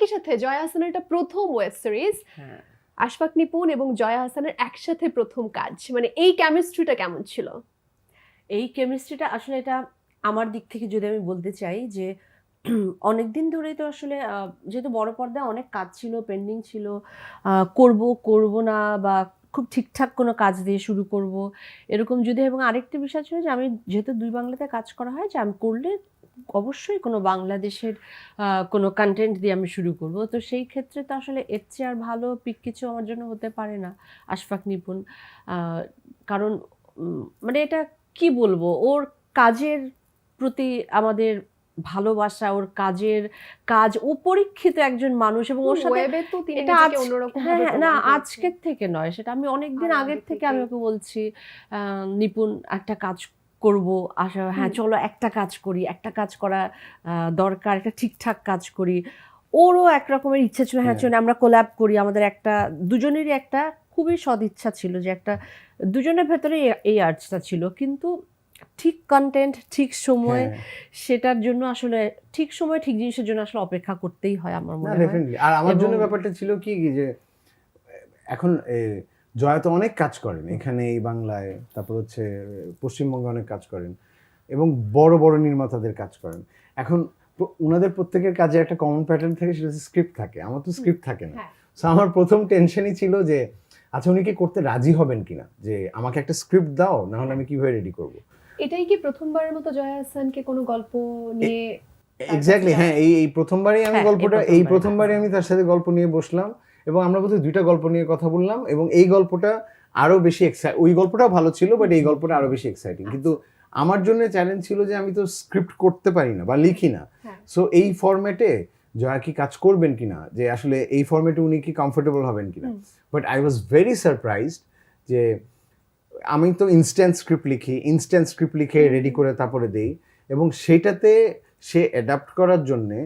একই সাথে জয়া আহসানের এটা প্রথম ওয়েব সিরিজ, আশফাক নিপুণ এবং জয়া আহসানের একসাথে প্রথম কাজ, মানে এই কেমিস্ট্রিটা কেমন ছিল? এই কেমিস্ট্রিটা আসলে এটা আমার দিক থেকে যদি আমি বলতে চাই যে অনেকদিন ধরেই তো আসলে যেহেতু বড় পর্দায় অনেক কাজ ছিল, পেন্ডিং ছিল, করব না বা খুব ঠিকঠাক কোনো কাজ দিয়ে শুরু করব এরকম যদি, এবং আরেকটা বিষয় ছিল যে আমি যেহেতু দুই বাংলাতে কাজ করা হয়, যে আমি করলে অবশ্যই কোনো বাংলাদেশের কোনো কন্টেন্ট দিয়ে আমি শুরু করব। তো সেই ক্ষেত্রে তো আসলে এর চেয়ে আর ভালো পিক কিছু আমার জন্য হতে পারে না আশফাক নিপুণ। কারণ মানে এটা কি বলবো, ওর কাজের প্রতি আমাদের ভালোবাসা, ওর কাজ, ও পরীক্ষিত একজন মানুষ এবং ওর সাথে ওয়েবে তো তিনি এটা নিজেকে অন্যরকম ভাবে না প্রমাণ করেছেন। আজকের থেকে নয়, সেটা আমি অনেকদিন আর আগের আগে থেকে থেকেই। আমি ওকে বলছি নিপুণ একটা কাজ করব, আশা হ্যাঁ চলো একটা কাজ করি, একটা কাজ করা দরকার, একটা ঠিকঠাক কাজ করি। ওরও এক রকমের ইচ্ছা ছিল, হ্যাঁ চলো আমরা কোল্যাব করি, আমাদের একটা দুজনেরই একটা খুবই সদ ইচ্ছা ছিল যে একটা দুজনের ভেতরে এই আর্টসটা ছিল, কিন্তু ঠিক কন্টেন্ট ঠিক সময়, সেটার জন্য আসলে ঠিক সময় ঠিক জিনিসের জন্য আসলে অপেক্ষা করতেই হয় আমার মনে হয়। ডেফিনেটলি। আর আমার জন্য ব্যাপারটা ছিল কি যে এখন জয়া তো অনেক কাজ করেন এখানে এই বাংলায়, তারপর হচ্ছে পশ্চিমবঙ্গে অনেক কাজ করেন এবং বড় বড় নির্মাতাদের কাজ করেন। এখন ওনাদের প্রত্যেকের কাজে একটা কমন প্যাটার্ন থাকে, সেটা হচ্ছে স্ক্রিপ্ট থাকে। আমার তো স্ক্রিপ্ট থাকে না। সো আমার প্রথম টেনশনই ছিল যে আচ্ছা উনি কি করতে রাজি হবেন কিনা, যে আমাকে একটা স্ক্রিপ্ট দাও, না হলে আমি কিভাবে রেডি করব। এটাই কি প্রথমবারের মতো জয়া আহসানকে কোনো গল্প নিয়ে? এক্স্যাক্টলি, হ্যাঁ। এই প্রথমবারই আমি গল্পটা, এই প্রথমবারই আমি তার সাথে গল্প নিয়ে বসলাম এবং আমরা বোধহয় 2টা গল্প নিয়ে কথা বললাম এবং এই গল্পটা আরো বেশি ওই গল্পটাও ভালো ছিল, বাট এই গল্পটা আরো বেশি এক্সাইটিং। কিন্তু আমার জন্য চ্যালেঞ্জ ছিল যে আমি তো স্ক্রিপ্ট করতে পারি না বা লিখি না। সো এই ফরম্যাটে জয়া কি কাজ করবেন কিনা, যে আসলে এই ফরম্যাটে উনি কি কমফোর্টেবল হবেন কিনা। But I was very surprised যে আমি তো ইনস্ট্যান্ট স্ক্রিপ্ট লিখে রেডি করে তারপরে দেই, এবং সেটাতে সে অ্যাডাপ্ট করার জন্যে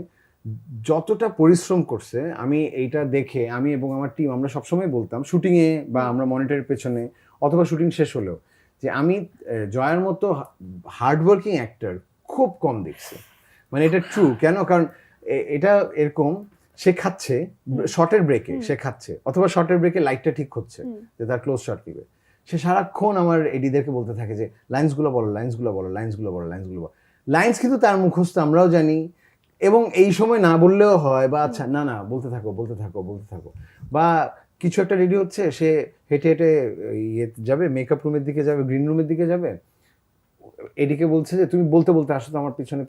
যতটা পরিশ্রম করছে আমি এইটা দেখে, আমি এবং আমার টিম আমরা সবসময় বলতাম শুটিংয়ে বা আমরা মনিটরের পেছনে অথবা শুটিং শেষ হলেও, যে আমি জয়ার মতো হার্ডওয়ার্কিং অ্যাক্টর খুব কম দেখছি। মানে এটা ট্রু। কেন? কারণ এটা এরকম, সে খাচ্ছে শর্টের ব্রেকে, সে খাচ্ছে অথবা শর্টের ব্রেকে লাইটটা ঠিক হচ্ছে যে তার ক্লোজ শট দিবে, সে সারাক্ষণ আমার এডিদেরকে বলতে থাকে যে লাইন্সগুলো বলো, লাইন্স কিন্তু তার মুখস্থ, আমরাও জানি, এবং এই সময় না বললেও হয়, বা আচ্ছা না বলতে থাকো, বা কিছু একটা রেডি হচ্ছে, সে হেঁটে যাবে, মেকআপ রুমের দিকে যাবে, গ্রিন রুমের দিকে যাবে, এদিকে বলছে যে তুমি বলতে আসো তো আমার পেছনে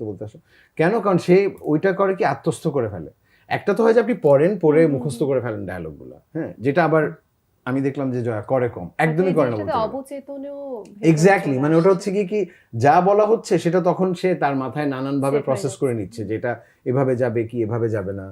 বলতে আসো। কেন? কারণ সে ওইটা করে কি আত্মস্থ করে ফেলে। একটা তো হয় যে আপনি পড়ে মুখস্থ করে ফেলেন ডায়লগগুলো, হ্যাঁ, যেটা আবার আমি দেখলাম যে জয়া করে কম, একদমই করে না বলতে পারি। অবচেতনেও এক্স্যাক্টলি, মানে ওটা হচ্ছে কি যা বলা হচ্ছে সেটা তখন সে তার মাথায় নানান ভাবে প্রসেস করে নিচ্ছে, যে এটা এভাবে যাবে কি এভাবে যাবে না।